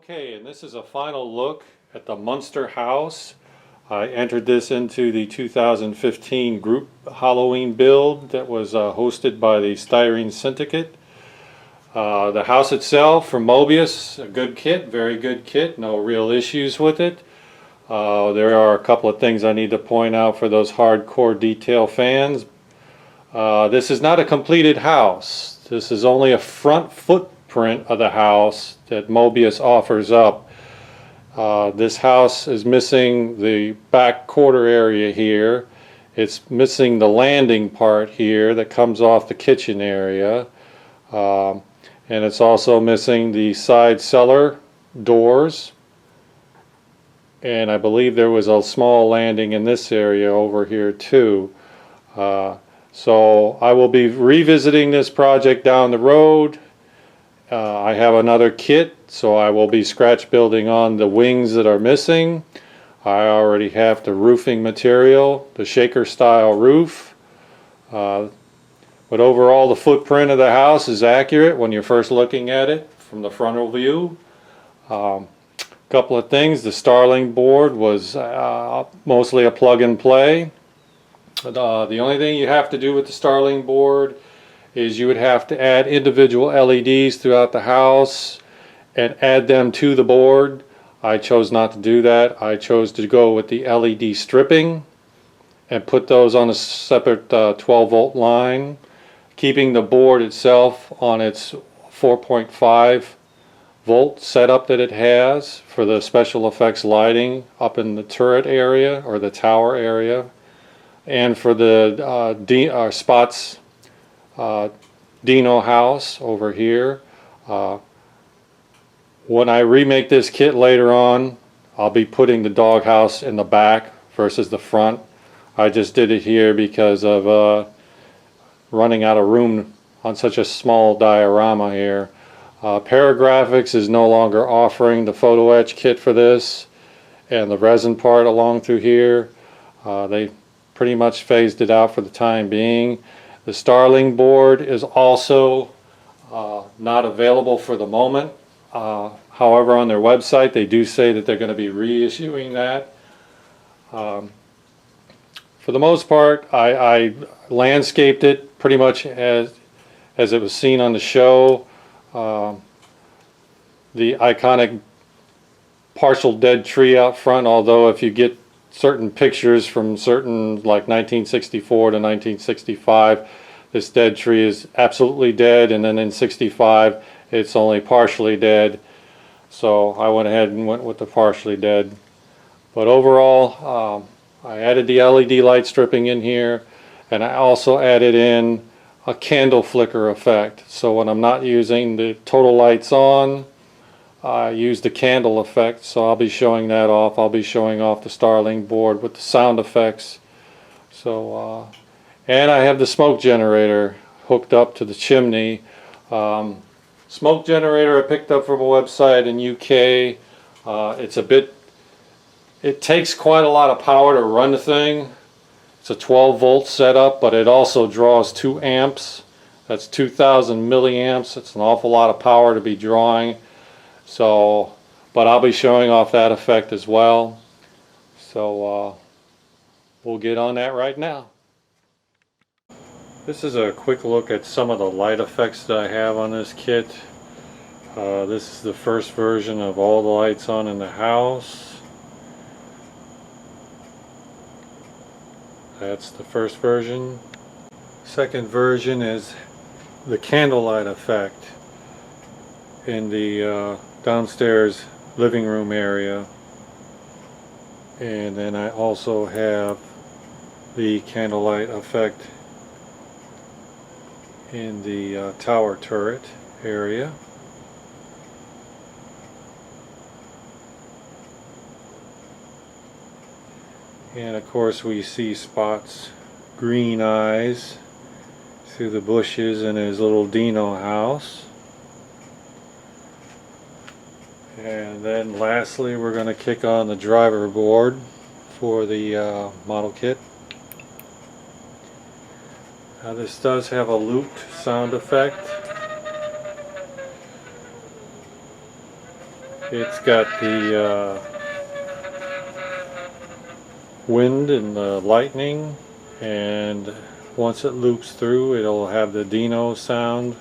Okay, and this is a final look at the Munster house. I entered this into the 2015 group Halloween build that was hosted by the Styrene Syndicate. The house itself from Mobius, a good kit, very good kit, no real issues with it. There are a couple of things I need to point out for those hardcore detail fans. This is not a completed house. This is only a front footprint of the house that Mobius offers up. This house is missing the back quarter area here. It's missing the landing part here that comes off the kitchen area. And it's also missing the side cellar doors. And I believe there was a small landing in this area over here too. So I will be revisiting this project down the road. I have another kit, so I will be scratch building on the wings that are missing. I already have the roofing material, the shaker style roof. But overall the footprint of the house is accurate when you're first looking at it from the frontal view. Couple of things, the Starling board was mostly a plug and play. The only thing you have to do with the Starling board is you would have to add individual LEDs throughout the house and add them to the board. I chose not to do that. I chose to go with the LED stripping and put those on a separate 12 volt line, keeping the board itself on its 4.5 volt setup that it has for the special effects lighting up in the turret area or the tower area, and for the spots Dino house over here. When I remake this kit later on, I'll be putting the dog house in the back versus the front. I just did it here because of running out of room on such a small diorama here. Paragraphics is no longer offering the photo etch kit for this, and the resin part along through here, they pretty much phased it out for the time being. The Starling board is also not available for the moment. However, on their website they do say that they're going to be reissuing that. For the most part, I landscaped it pretty much as it was seen on the show. The iconic partial dead tree out front, although if you get certain pictures from certain, like 1964 to 1965, this dead tree is absolutely dead, and then in 65 it's only partially dead. So I went ahead and went with the partially dead. But overall, I added the LED light stripping in here, and I also added in a candle flicker effect. So when I'm not using the total lights on, I use the candle effect, so I'll be showing that off. I'll be showing off the Starling board with the sound effects. So, and I have the smoke generator hooked up to the chimney. Smoke generator I picked up from a website in UK. It takes quite a lot of power to run the thing. It's a 12 volt setup, but it also draws 2 amps. That's 2,000 milliamps. It's an awful lot of power to be drawing. So, but I'll be showing off that effect as well. So we'll get on that right now. This is a quick look at some of the light effects that I have on this kit. This is the first version of all the lights on in the house. That's the first version. Second version is the candlelight effect in the downstairs living room area, and then I also have the candlelight effect in the tower turret area. And of course we see Spot's green eyes through the bushes in his little Dino house. And then lastly we're going to kick on the driver board for the model kit. Now this does have a looped sound effect. It's got the wind and the lightning, and once it loops through, it'll have the Dino sound.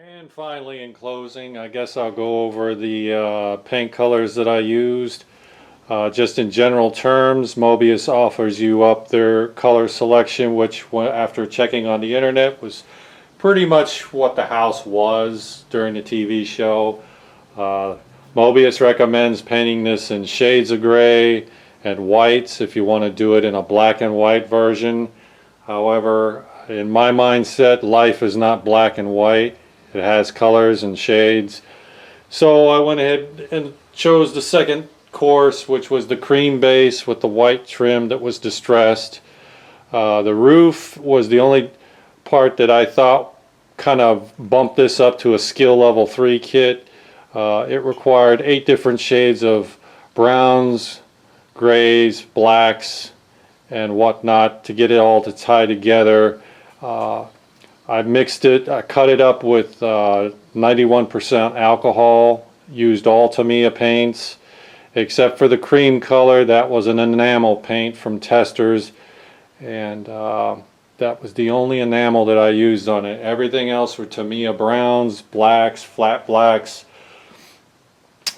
And finally, in closing, I guess I'll go over the paint colors that I used. Just in general terms, Mobius offers you up their color selection, which after checking on the internet was pretty much what the house was during the TV show. Mobius recommends painting this in shades of gray and whites if you want to do it in a black and white version. However, in my mindset, life is not black and white. It has colors and shades. So I went ahead and chose the second course, which was the cream base with the white trim that was distressed. The roof was the only part that I thought kind of bumped this up to a skill level 3 kit. It required 8 different shades of browns, grays, blacks, and whatnot to get it all to tie together. I mixed it, I cut it up with 91% alcohol, used all Tamiya paints, except for the cream color. That was an enamel paint from Testers, and that was the only enamel that I used on it. Everything else were Tamiya browns, blacks, flat blacks.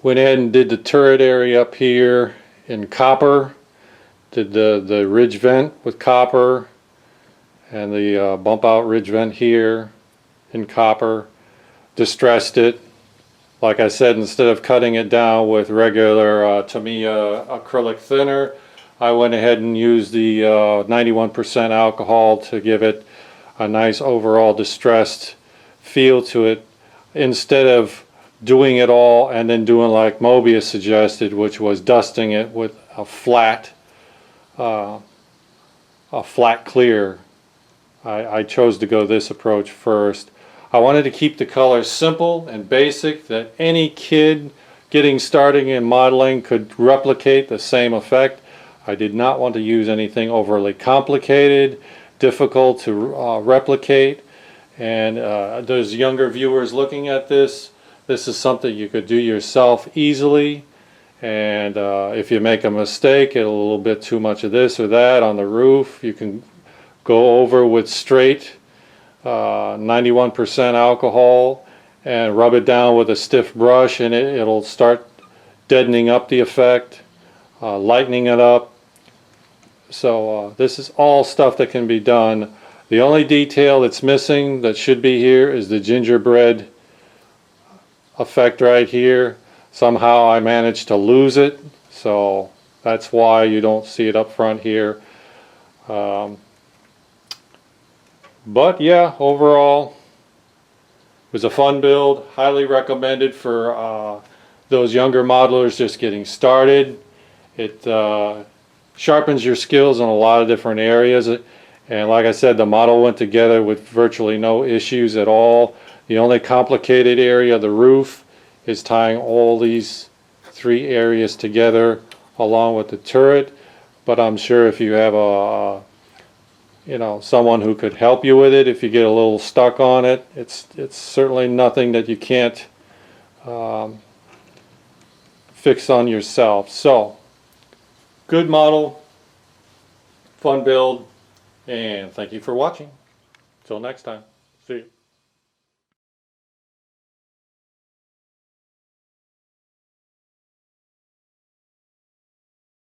Went ahead and did the turret area up here in copper, did the ridge vent with copper, and the bump out ridge vent here in copper. Distressed it. Like I said, instead of cutting it down with regular Tamiya acrylic thinner, I went ahead and used the 91% alcohol to give it a nice overall distressed feel to it, instead of doing it all and then doing like Mobius suggested, which was dusting it with a flat clear. I chose to go this approach first. I wanted to keep the colors simple and basic, that any kid getting started in modeling could replicate the same effect. I did not want to use anything overly complicated, difficult to replicate. And those younger viewers looking at this, this is something you could do yourself easily And if you make a mistake, a little bit too much of this or that on the roof, you can go over with straight 91% alcohol and rub it down with a stiff brush, and it'll start deadening up the effect, lightening it up. So this is all stuff that can be done. The only detail that's missing that should be here is the gingerbread effect right here. Somehow I managed to lose it, so that's why you don't see it up front here. But yeah, overall it was a fun build. Highly recommended for those younger modelers just getting started. It sharpens your skills in a lot of different areas, and like I said, the model went together with virtually no issues at all. The only complicated area of the roof is tying all these three areas together along with the turret, but I'm sure if you have someone who could help you with it, if you get a little stuck on it, it's certainly nothing that you can't fix on yourself. So good model, fun build, and thank you for watching. Till next time, see you.